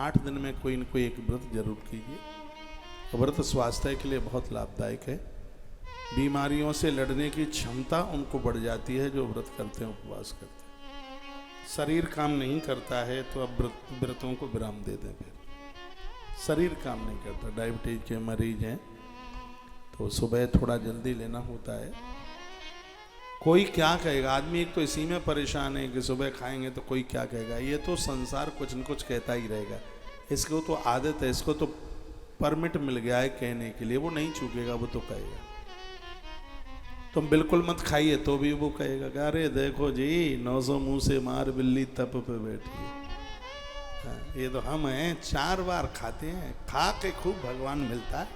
8 दिन में कोई न कोई एक व्रत जरूर कीजिए। व्रत स्वास्थ्य के लिए बहुत लाभदायक है। बीमारियों से लड़ने की क्षमता उनको बढ़ जाती है जो व्रत करते हैं, उपवास करते हैं। शरीर काम नहीं करता है तो अब व्रतों को विराम दे दें। फिर शरीर काम नहीं करता, डायबिटीज के मरीज हैं तो सुबह थोड़ा जल्दी लेना होता है। कोई क्या कहेगा, आदमी एक तो इसी में परेशान है कि सुबह खाएंगे तो कोई क्या कहेगा। ये तो संसार कुछ न कुछ कहता ही रहेगा, इसको तो आदत है, इसको तो परमिट मिल गया है कहने के लिए, वो नहीं चूकेगा, वो तो कहेगा। तुम बिल्कुल मत खाइए तो भी वो कहेगा कि अरे देखो जी 900 मुंह से मार बिल्ली तप पे बैठी है। ये तो हम हैं, 4 बार खाते हैं, खा के खूब भगवान मिलता है।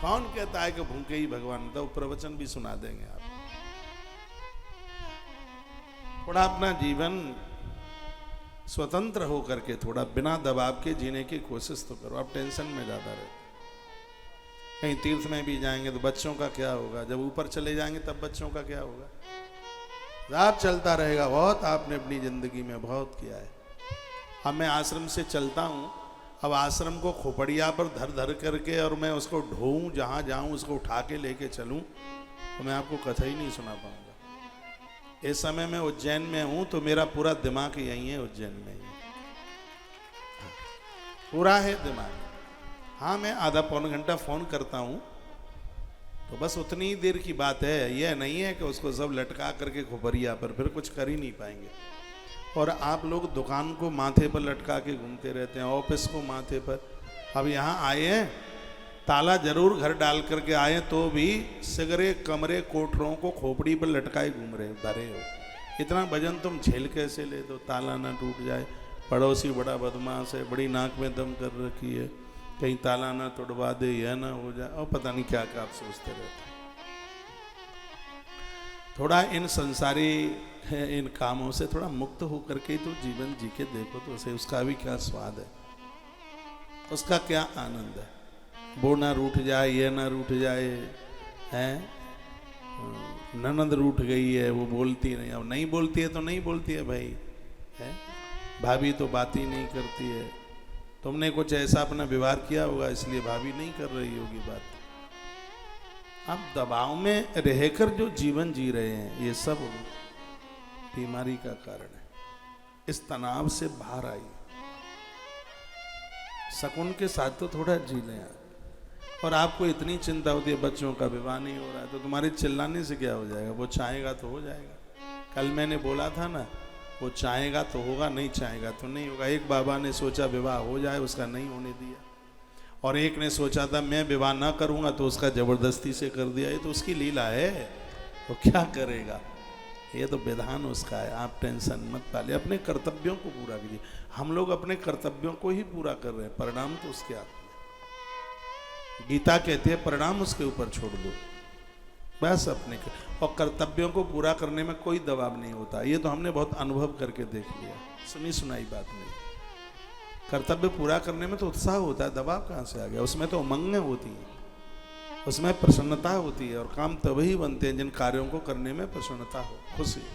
कौन कहता है कि भूखे ही भगवान मिलता है? वो प्रवचन भी सुना देंगे आप। थोड़ा अपना जीवन स्वतंत्र होकर के, थोड़ा बिना दबाव के जीने की कोशिश तो करो। आप टेंशन में ज़्यादा रहते, कहीं तीर्थ में भी जाएंगे तो बच्चों का क्या होगा, जब ऊपर चले जाएंगे तब बच्चों का क्या होगा। रात चलता रहेगा। बहुत आपने अपनी ज़िंदगी में बहुत किया है। अब मैं आश्रम से चलता हूँ, अब आश्रम को खोपड़िया पर धर धर करके और मैं उसको ढोऊँ, जहाँ जाऊँ उसको उठा के लेके चलूँ तो मैं आपको कथा ही नहीं सुना पाऊँगा। इस समय मैं उज्जैन में हूँ तो मेरा पूरा दिमाग यहीं है, उज्जैन में ही पूरा है दिमाग। हाँ, मैं आधा पौन घंटा फ़ोन करता हूँ तो बस उतनी ही देर की बात है। यह नहीं है कि उसको सब लटका करके खोपरिया पर फिर कुछ कर ही नहीं पाएंगे। और आप लोग दुकान को माथे पर लटका के घूमते रहते हैं, ऑफिस को माथे पर। अब यहाँ आए हैं, ताला जरूर घर डाल करके आए तो भी सिगरे कमरे कोठरों को खोपड़ी पर लटकाए घूम रहे धरे हो। इतना वजन तुम झेल कैसे ले दो? ताला ना टूट जाए, पड़ोसी बड़ा बदमाश है, बड़ी नाक में दम कर रखी है, कहीं ताला ना तोड़वा दे, यह ना हो जाए, और पता नहीं क्या क्या आप सोचते रहते। थोड़ा इन संसारी इन कामों से थोड़ा मुक्त होकर के तो जीवन जी के देखो तो उसे, उसका भी क्या स्वाद है, उसका क्या आनंद है। वो ना रूठ जाए, ये ना रूठ जाए, हैं ननद रूठ गई है, वो बोलती नहीं। अब नहीं बोलती है तो नहीं बोलती है भाई, है भाभी तो बात ही नहीं करती है। तुमने कुछ ऐसा अपना व्यवहार किया होगा इसलिए भाभी नहीं कर रही होगी बात। आप दबाव में रहकर जो जीवन जी रहे हैं ये सब बीमारी का कारण है। इस तनाव से बाहर आइए, सुकून के साथ तो थोड़ा जी लें आप। और आपको इतनी चिंता होती है बच्चों का विवाह नहीं हो रहा है तो तुम्हारे चिल्लाने से क्या हो जाएगा? वो चाहेगा तो हो जाएगा। कल मैंने बोला था ना, वो चाहेगा तो होगा, नहीं चाहेगा तो नहीं होगा। एक बाबा ने सोचा विवाह हो जाए, उसका नहीं होने दिया। और एक ने सोचा था मैं विवाह ना करूँगा तो उसका ज़बरदस्ती से कर दिया। ये तो उसकी लीला है, वो क्या करेगा, ये तो विधान उसका है। आप टेंशन मत पालिए, अपने कर्तव्यों को पूरा कीजिए। हम लोग अपने कर्तव्यों को ही पूरा कर रहे हैं, परिणाम तो उसके हाथ में। गीता कहती है परिणाम उसके ऊपर छोड़ दो, बस अपने और कर्तव्यों को पूरा करने में कोई दबाव नहीं होता। ये तो हमने बहुत अनुभव करके देख लिया, सुनी सुनाई बात नहीं। कर्तव्य पूरा करने में तो उत्साह होता है, दबाव कहाँ से आ गया? उसमें तो उमंगें होती हैं, उसमें प्रसन्नता होती है, और काम तभी बनते हैं जिन कार्यों को करने में प्रसन्नता हो, खुशी हो।